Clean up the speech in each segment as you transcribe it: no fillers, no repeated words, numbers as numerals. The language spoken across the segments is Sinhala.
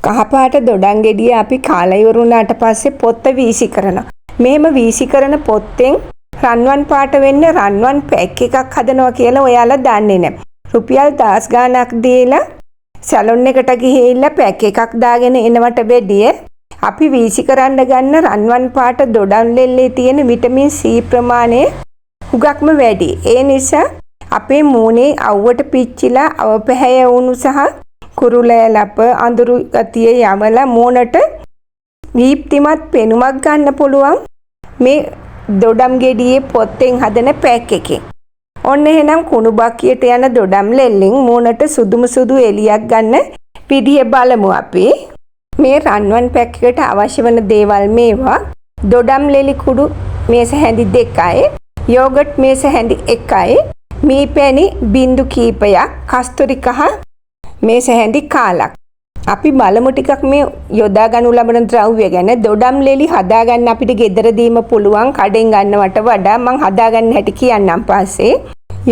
කහපාට දොඩම් ගෙඩිය අපි කාලා ඉවර වුණාට පස්සේ පොත්ත වීසි කරනවා. මෙහෙම වීසි කරන පොත්තෙන් රන්වන් පාට වෙන්න රන්වන් පැක් එකක් හදනවා කියලා ඔයාලා දන්නේ නැහැ. රුපියල් 10 ගාණක් දීලා සැලොන් එකට ගිහිල්ලා පැක් එකක් දාගෙන එනවට වැඩිය අපි වීසි කරන්න ගන්න රන්වන් පාට දොඩම් ලෙල්ලේ තියෙන විටමින් C ප්‍රමාණය හුඟක්ම වැඩි. ඒ නිසා අපේ මූණේ අවුවට පිච්චිලා අවපැහැය වුණු සහ කුරුලය ලප අඳුරු ගතිය යවලා මූණට දීප්තිමත් පෙනුමක් ගන්න පුළුවන් මේ දොඩම් ගෙඩියේ පොත්තෙන් හදන පැක් එකෙන්. ඔන්න එහෙනම් කුණු බක්කියට යන දොඩම් ලෙල්ලෙන් මූණට සුදුම සුදු එලියක් ගන්න විදිය බලමු අපි. මේ රන්වන් පැක් එකට අවශ්‍ය වන දේවල් මේවා. දොඩම් ලෙලි කුඩු මේස හැඳි 2යි, යෝගට් මේස හැඳි 1යි, මී පැණි බින්දු කීපයක්, කස්තුරි කහ මේස හැඳි කාලක්. අපි බලමු ටිකක් මේ යොදා ගනු ලබන ද්‍රව්‍ය ගැන. දොඩම් ලෙලි හදාගන්න අපිට ගෙදරදීම පුළුවන් කඩෙන් ගන්නවට වඩා මම හදාගන්න හැටි කියන්නම් පස්සේ.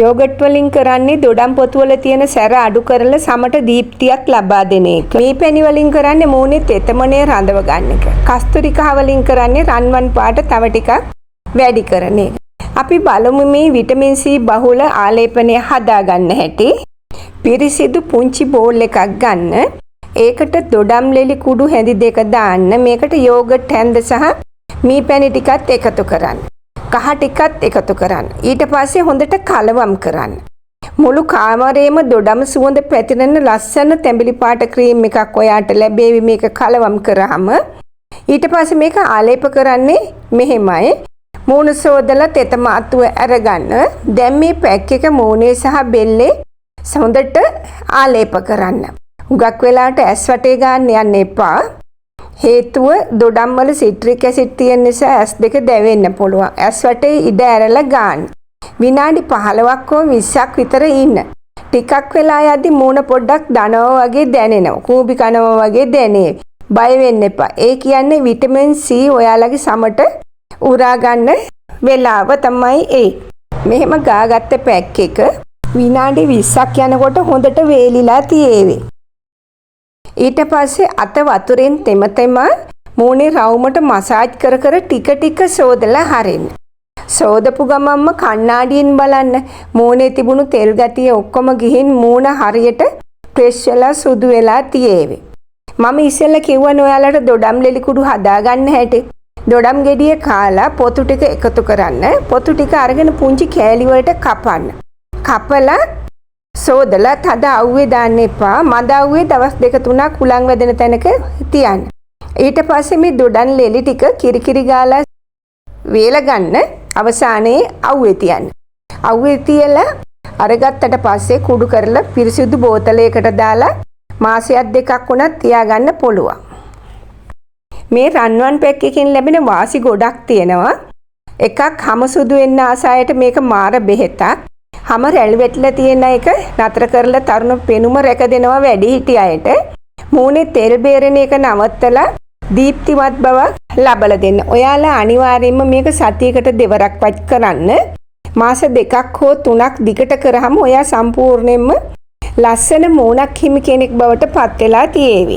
යෝගට් වලින් කරන්නේ දොඩම් පොතු වල තියෙන සැර අඩු කරලා සමට දීප්තියක් ලබා දෙන එක. මේ පැණි වලින් කරන්නේ මූණේ තෙතමනේ රඳව ගන්න එක. කස්තුරි කහ වලින් කරන්නේ රන්වන් පාට තව ටිකක් වැඩි කරන එක. අපි බලමු මේ විටමින් C බහුල ආලේපනය හදාගන්න හැටි. පිරිසිදු පුංචි බෝල් එකක් ගන්න. ඒකට දොඩම් ලෙලි කුඩු හැඳි 2 දාන්න. මේකට යෝගට් හැඳ සහ මී පැණි ටිකත් එකතු කරන්න. කහ ටිකත් එකතු කරන්න. ඊට පස්සේ හොඳට කලවම් කරන්න. මුළු කාමරේම දොඩම් සුවඳ පැතිරෙන ලස්සන තැඹිලි පාට ක්‍රීම් එකක් ඔයාට ලැබෙවි මේක කලවම් කරාම. ඊට පස්සේ මේක ආලේප කරන්නේ මෙහෙමයි. මූණ සෝදලා තෙත මාතුව අරගන්න. දැන් මේ පැක් එක මූණේ සහ බෙල්ලේ හොඳට ආලේප කරන්න. හුඟක් වෙලාවට ඇස් වටේ ගන්න යන්න එපා. හේතුව දොඩම් වල සිට්‍රික් ඇසිඩ් තියෙන නිසා ඇස් දෙක දැවෙන්න පුළුවන්. ඇස් වටේ ඉඩ ඇරලා ගන්න. විනාඩි 15ක් හෝ 20ක් විතර ඉන්න. ටිකක් වෙලා යද්දි මූණ පොඩ්ඩක් දනවා වගේ දැනෙනවා. කූඹි කනවා වගේ දැනේ. බය වෙන්න එපා. ඒ කියන්නේ විටමින් C ඔයාලගේ සමට උරා ගන්න වෙලාව තමයි ඒ. මෙහෙම ගාගත්ත පැක් එක විනාඩි 20ක් යනකොට හොඳට වේලිලා තියේවි. ඊට පස්සේ අත වතුරෙන් තෙම මූණේ රවුමට මසාජ් කර කර ටික ටික සෝදලා හරින්න. සෝදපු ගමන්ම කණ්ණාඩියෙන් බලන්න මූණේ තිබුණු තෙල් ගතිය ඔක්කොම ගිහින් මූණ හරියට ෆ්‍රෙෂ් වෙලා සුදු වෙලා තියේවි. මම ඉස්සෙල්ලා කිව්වනේ ඔයාලට දොඩම් ලෙලි කුඩු හදාගන්න හැටි. දොඩම් ගෙඩිය කාලා පොතු ටික එකතු කරන්න. පොතු ටික අරගෙන පුංචි කෑලි වලට කපන්න. කපලා සෝදලා තද අවුවේ දාන්න එපා. මද අවුවේ දවස් 2-3ක් කුලං වැදෙන තැනක තියන්න. ඊට පස්සේ මේ දොඩම් ලෙලි ටික කිරිකිරි ගාලා වේල ගන්න. අවසානයේ අවුවේ තියන්න. අවුවේ තියලා අරගත්තට පස්සේ කුඩු කරලා පිරිසිදු බෝතලයකට දාලා මාසයක් 2ක් වුණත් තියාගන්න පුළුවන්. මේ රන්වන් පැක් එකෙන් ලැබෙන වාසි ගොඩක් තියෙනවා. එකක් හැම සුදු වෙන්න ආසායට මේක මාර බෙහෙතක්. හැම රැලි වැටිලා තියෙන එක නතර කරලා තරුණ පෙනුම රැක දෙනවා වැඩි හිටියයට. මූණේ තෙල් බේරෙන එක නවත්තලා දීප්තිමත් බවක් ලබලා දෙන්න. ඔයාලා අනිවාර්යයෙන්ම මේක සතියකට දෙවරක් වත් කරන්න. මාස 2ක් හෝ 3ක් දිගට කරාම ඔයා සම්පූර්ණයෙන්ම ලස්සන මූණක් හිමි කෙනෙක් බවට පත් වෙලා තියේවි.